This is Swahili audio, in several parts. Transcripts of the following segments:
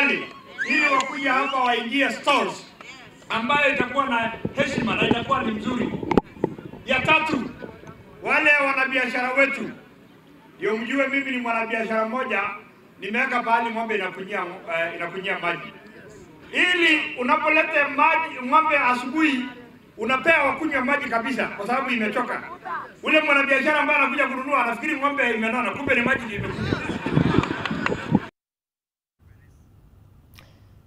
pale ili wakuja hapa waingie stores ambayo itakuwa na heshima na itakuwa ni mzuri. Ya tatu, wale wanabiashara wetu, ndio mjue mimi ni mwanabiashara mmoja, nimeweka pahali ng'ombe inakunyia maji. Ili unapoleta maji ng'ombe asubuhi unapea wakunywa maji kabisa kwa sababu imechoka. Ule mwanabiashara ambaye anakuja kununua anafikiri ng'ombe imenona, kumbe ni maji imekunywa.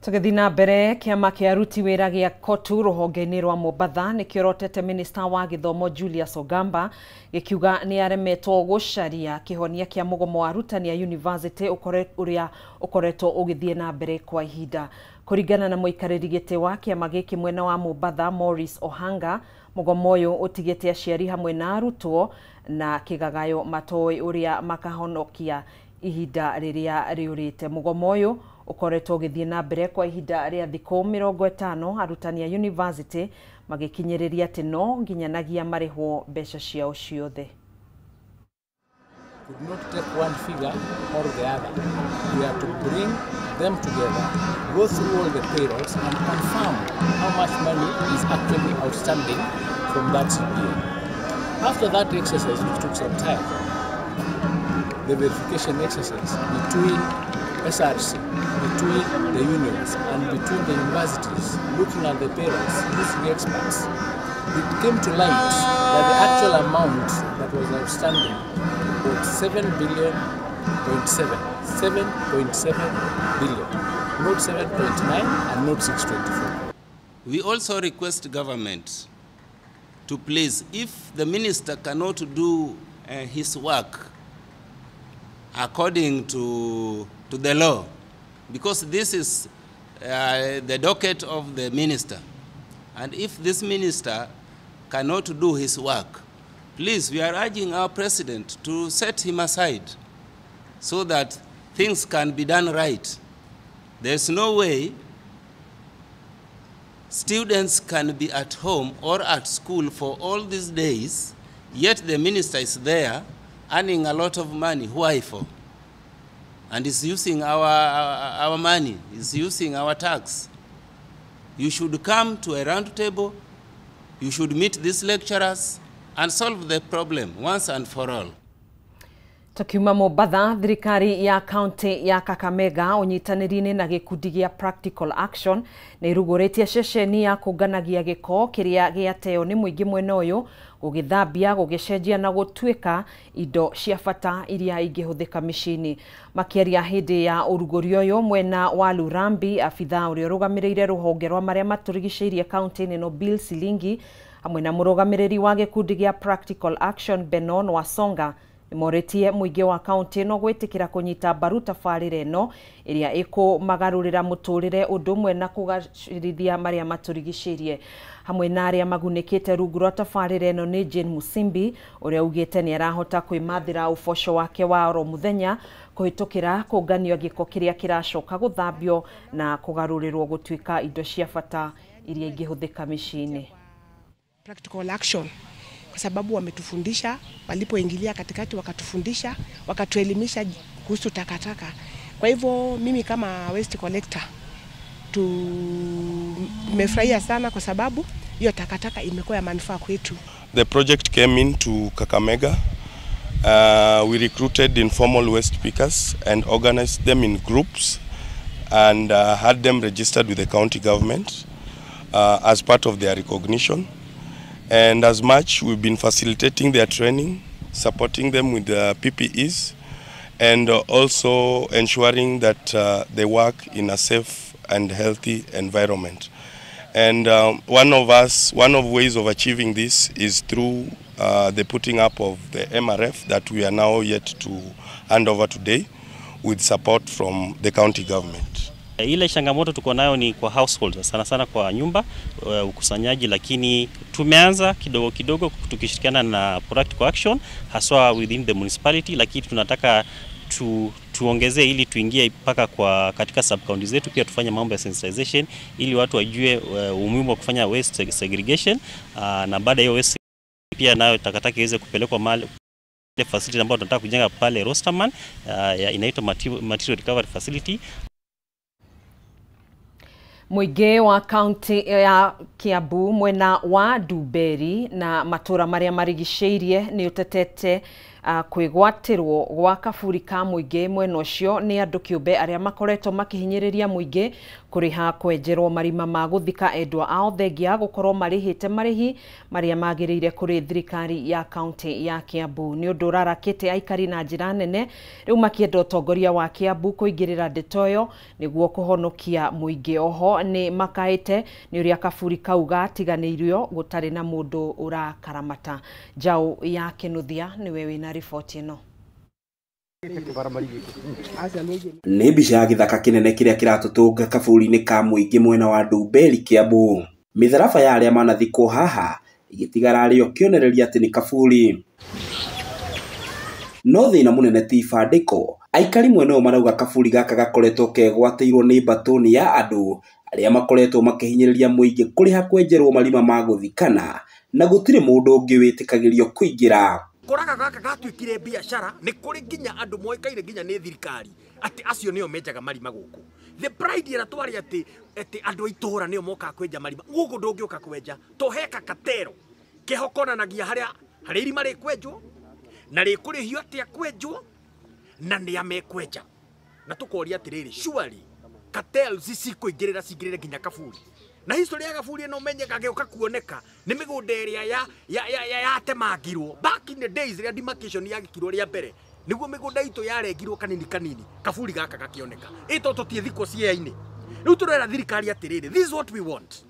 Tugithina mbere kiama kia aruti wira gia Kotu ruhonge-ini rwa Mombatha ni kiorotete minister wa githomo Julius Ogamba gikiuga ni aremetwo gucaria kihonia kia mugomo wa arutani a university uria ukoretwo ugithie na mbere kwa ihinda. Kuringana na muikariri giti wa kiama giki mwena wa Mombatha Morris Ohanga, mugomo uyu utigite aciari hamwe na arutwo na kigagayo matoi uria makahonokia ihinda riria riurite. Mugomo uyu ukoretwo ugithie na mbere kwa ihinda ria thikũ 50 arutani a university magikinyiriria ati no nginyanagia marihwo mbeca ciao ciothe. Could not take one figure or the other. We have to bring them together, go through all the payrolls and confirm how much money is actually outstanding from that CPA. After that exercise, which took some time, the verification exercise between SRC, between the unions and between the universities, looking at the payrolls, using experts, it came to light that the actual amount that was outstanding was 7.7 billion, not 7.9 and not 624. We also request government to please, if the minister cannot do his work according to the law, because this is the docket of the minister, and if this minister cannot do his work, please, we are urging our president to set him aside so that things can be done right. There's no way students can be at home or at school for all these days, yet the minister is there earning a lot of money. Why for? And is using our money, is using our tax. You should come to a round table, you should meet these lecturers and solve the problem once and for all. Tukiuma Mombatha, thirikari ya kaunti ya Kakamega unyitaniri-ini na gikundi gia Practical Action na iruguretie ceceni ya kunganagia giko kiria giateo ni muingi mwena uyu gugithambia gugicenjia na gutuika indo cia bata iria ingihuthika micini. Makiaria hindi ya uruguri uyu mwena wa Lurambi, afitha uria rugamirire ruhonge rwa maria maturigiceirie kaunti-ini no Bill Silingi hamwe na murugamiriri wa gikundi gia Practical Action Benon Wasonga Moretie muingi wa kaunti no gwitikira kunyita mbaru tabarire no iria ikumagarurira muturire undumwe na kugacirithia maria maturigiceirie. Hamwe na aria magunikite rungu rwa tabarire no ni Jane Musimbi uria ugite ni arahota kwimathira uboco wake wa oro muthenya kuhitukira kunganio giko kiria kiracoka guthambio na kugarurirwo gutuika indo cia bata iria ingihuthika micini. Practical Action kwa sababu wametufundisha, walipoingilia katikati wakatufundisha, wakatuelimisha kuhusu takataka. Kwa hivyo mimi kama waste collector tumefurahia sana kwa sababu hiyo takataka imekuwa ya manufaa kwetu. The project came into Kakamega. We recruited informal waste pickers and organized them in groups and had them registered with the county government as part of their recognition. And as much, we've been facilitating their training, supporting them with the PPEs, and also ensuring that they work in a safe and healthy environment. And one of ways of achieving this is through the putting up of the MRF that we are now yet to hand over today with support from the county government. Ile changamoto tuko nayo ni kwa household, sana sana kwa nyumba ukusanyaji, lakini tumeanza kidogo kidogo tukishirikiana na Practical Action haswa within the municipality, lakini tunataka tuongezee ili tuingie mpaka kwa katika sub counties zetu, pia tufanye mambo ya sensitization ili watu wajue umuhimu wa kufanya waste segregation, na baada ya waste pia nayo takataka iweze kupelekwa mahali facility ambayo tunataka kujenga pale Rosterman, inaitwa material recovery facility. Muingi wa kaunti ya Kiambu mwena wa Nduberi na matura maria marigiceirie ni utetete kwigwatirwo gwa kaburi ka muingi mwena ucio ni andu kiumbe aria makoretwo makihinyiriria muingi kuriha kwenjerwo marima ma guthika endwa ao thengia gukorwo marihite marihi maria magiriire kuri thirikari ya kaunti ya Kiambu. Ni undu urarakite aikari na njira nene, riu makienda utongoria wa Kiambu kuingirira ndeto iyo niguo kuhonokia muingi. Oho ni makaite ni uria kaburi kau gatiganiirio gutari na mundu urakaramata. Jau ya Kinuthia niwe wina riboti ino. Nĩ mbica ya gĩthaka kĩnene kĩrĩa kĩratũtũnga kaburi-inĩ ka muingi mwena wa Nduberi Kiambu. Mĩtharaba ya arĩa manathikwo haha igĩtigara arĩ o kĩonereria atĩ nĩ kaburi. No thĩna mũnene ti ibandĩko. Aikari mwena ũyũ marauga kaburi gaka gakoretwo kegwatĩirwo nĩ mbatoni ya andũ arĩa makoretwo makihinyĩrĩria muingi kuriha kwenjerwo marima ma guthikana na gũtirĩ mũndũ ũngĩ wĩtĩkagĩrio kũingĩra. Koraga gaka gatuĩkire biashara nĩ kũrĩ nginya andũ moĩkaine nginya nĩ thirikari atĩ acio nĩo menjaga marima gũkũ. The pride ĩra twari atĩ andũ a itũũra nĩo mokaga kwenja marima. Gũkũ ndũngĩũka kwenja, tũheka katero kĩhokonanagia harĩa irima rĩkwenjwo na rĩkũrĩhio atĩa kwenjwo na nĩ amekwenja. Na tũkoria atĩrĩrĩ, surely cartels cikũingĩrĩra cingĩrĩre nginya kaburi. Na history ya kaburi ĩno menyeka gĩũka kuoneka nĩ mĩgũnda ĩrĩa yatemangirwo back in the days rĩa demarcation yagĩkirwo rĩa mbere, nĩguo mĩgũnda itũ yarengirwo kanini kanini, kaburi gaka gakĩoneka. Ĩto tũtiethikwo ciea-inĩ. Rĩu tũrera thirikari atĩrĩrĩ, this is what we want.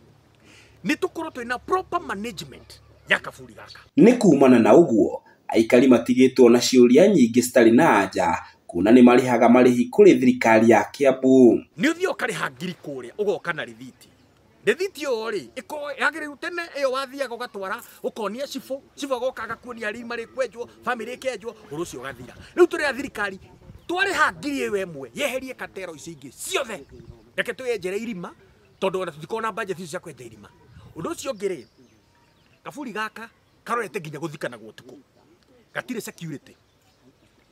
Nĩ tũkorwo twĩna proper management ya kaburi gaka. Nĩ kumana na ũguo aikari matigĩtwo na ciũria nyingĩ citarĩ na anja, kuna nĩ marihaga marĩhi kũrĩ thirikari ya Kiambu. Nĩ ũthiĩ ũkarĩha ngiri kũrĩa ũgoka na rĩthiti. Rĩthiti ĩyo rĩ yagĩrĩirwo tene ĩyo wathiaga ũgatwara ũkonia cibũ agoka agakuonia rima rĩkwenjwo, family ĩkenjwo, ũndũ ũcio ũgathira. Rĩu tũrĩa thirikari twarĩha ngiri ĩyo ĩmwe yeherie katero ici ingĩ ciothe, reke twĩyenjere irima tondũ ona tũtikorwo na budget cia kwenja irima. Ũndũ ũcio ũngĩ rĩ, kaburi gaka karorete nginya gũthikana gũtukũ, gatirĩ security.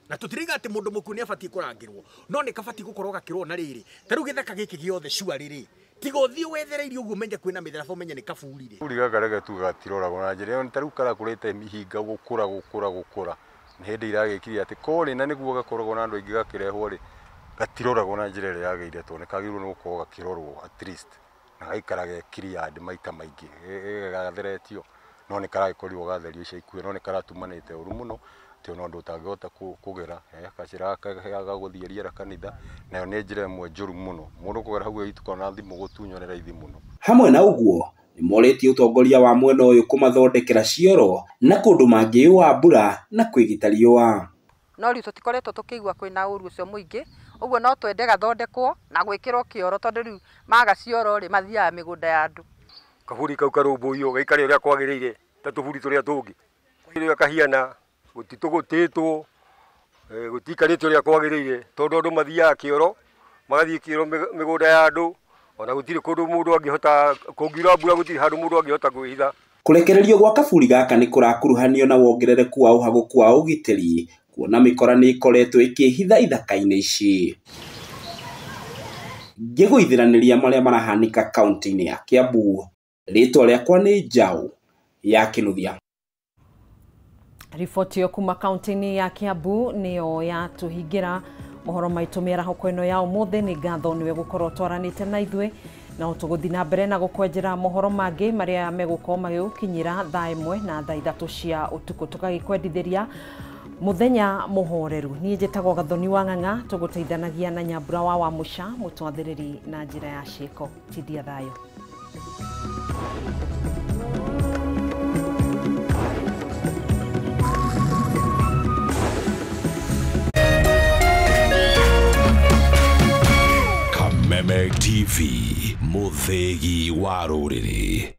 Na tũtiriga atĩ mũndũ mũkuũ nĩ abatie kũrangĩrwo, no nĩ kabatie gũkorwo gakĩrwo na rĩrĩ. Ta rĩu gĩthaka gĩkĩ gĩothe surely rĩ tiga ũthiĩ wethereirie ũguo menye kwĩna mĩtharaba ũmenye nĩ kaburi rĩ. Kaburi gaka reke tu gatiroragwo na njĩra ĩyo, ta rĩu karakũrĩte mĩhinga gũkũra nĩ hĩndĩ iragĩkirie atĩ korĩ na nĩguo gakoragwo na andũ aingĩ gakĩrehwo rĩ, gatiroragwo na njĩra ĩrĩa yagĩrĩire tondũ nĩ kagĩrĩirwo nĩ gũkorwo gakĩrorwo at least na gaikara gekiriad maita maingĩ gatheretio, no nĩ karagĩkorirwo gatherio ica ikuhĩ, no nĩ karatumanĩte ũru mũno tĩ no ndũ tangĩhota kũgera gacĩra gagũthiĩ rĩera kanitha, nayo nĩ njĩra ĩmwe njũru mũno. Mũndũ kũgera hau itukana na thimũ gũtunywo nĩ raithi mũno. Hamwe na ũguo nĩ morĩtie ũtongoria wa mwena ũyũ kũmathondekera cioro na kũndũ mangĩũa mbura na kwĩgita riũa. No rĩu tũtikoretwo tũkĩigua kwĩna ũru ũcio mũingĩ, ũguo no twende gathondekwo na gwĩkĩrwo kĩoro tondũ rĩu maga cioro rĩ mathiaga mĩgũnda ya andũ. Kaburi kau karũmbũiyo gaikare ũrĩa kwagĩrĩire ta tũburi tũrĩa tũngĩ. Rĩrĩa kahiana gũtitũgũtĩtwo gũtikarĩte ũrĩa kwagĩrĩire tondũ andũ mathiaga kĩoro magathiĩ kĩoro mĩgũnda ya andũ, ona gũtirĩ kũndũ mũndũ angĩhota kũngiura mbura, gũtirĩ handũ mũndũ angĩhota kwĩhitha. Kũrekererio gwa kaburi gaka nĩ kũrakuruhanio na wongerereku wa ũhagũku wa ũgitĩri, kuona mĩkora nĩ ĩkoretwo ĩkĩhitha ithaka-inĩ ici. Ngĩgũithĩranĩria marĩa marahanĩka kaunti-inĩ ya Kiambu, rĩtwa rĩakwa nĩ Jau ya Kinuthia. Riboti yo kuma kaunti-inĩ ya Kiambu nĩyo yatũhingĩra mohoro maitũ mĩarahũko ĩno ya ũmũthĩ. Nĩ ngatho nĩwe gũkorwo twaranĩte na ithuĩ, na tũgũthiĩ na mbere na gũkwenjera mohoro mangĩ marĩa megũkorwo magĩgũkinyĩra thaa 1 na thaa 3 cia ũtukũ, tũgagĩkwendithĩria mũthenya mũhoreru. Niĩ njĩtagwo Gathoni wa Ng'ang'a, tũgũteithanagia na Nyambura wa Wamucha mũtwathĩrĩri na njĩra ya ciĩko. Tindia thayũ. Kameme TV, mũthegi wa rũrĩrĩ.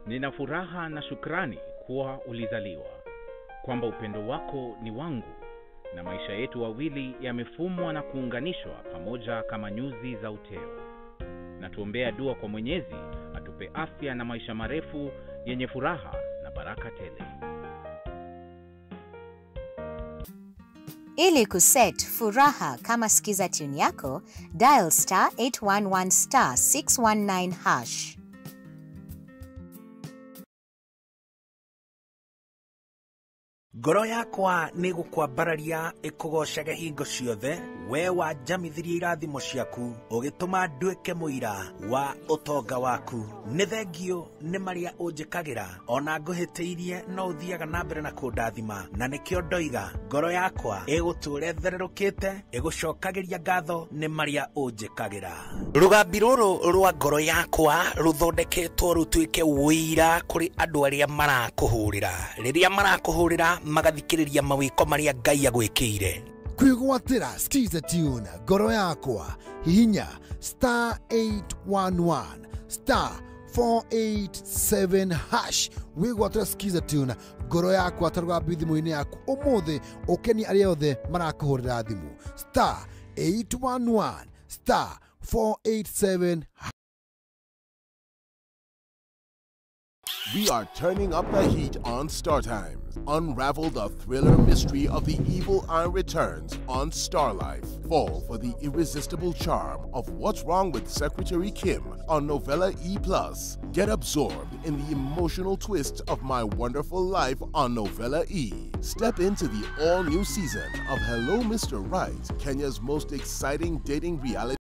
Nina furaha na shukrani kuwa ulizaliwa, kwamba upendo wako ni wangu, na maisha yetu wawili yamefumwa na kuunganishwa pamoja kama nyuzi za uteo. Na tuombea dua kwa Mwenyezi atupe afya na maisha marefu yenye furaha na baraka tele. Ili kuset furaha kama skiza tune yako, dial *811 *619#. Ngoro yakwa nĩ gũkwambararia ĩkũgocage hingo ciothe, we wanjamithirie irathimo ciaku ũgĩtũma nduĩke mũira wa ũtonga waku. Nĩ thengio nĩ marĩa ũnjĩkagĩra, ona ngũhĩtĩirie no ũthiaga na mbere na kũndathima, na nĩkĩo ndoiga ngoro yakwa ĩgũtũũre thererũkĩte ĩgũcokagĩria ngatho nĩ marĩa ũnjĩkagĩra. Rũgambi rũrũ rwa ngoro yakwa rũthondeketwo rũtuĩke ũira kũrĩ andũ arĩa marakũhũrĩra, rĩrĩa marakũhũrĩra magathikĩrĩria mawĩko marĩa Ngai agwĩkĩire. Kwĩgwatĩra Skiza Tune ngoro yakwa, hihinya *811 *487# wĩgwatĩra Skiza Tune ngoro yakwa ta rũgambi thimũ-inĩ yaku ũmũthĩ ũkeni arĩa othe marakũhũrĩra thimũ *811 *487#. We are turning up the heat on Star Times. Unravel the thriller mystery of the evil eye returns on Star Life. Fall for the irresistible charm of What's Wrong with Secretary Kim on Novella E+. Get absorbed in the emotional twist of My Wonderful Life on Novella E. Step into the all-new season of Hello Mr. Right, Kenya's most exciting dating reality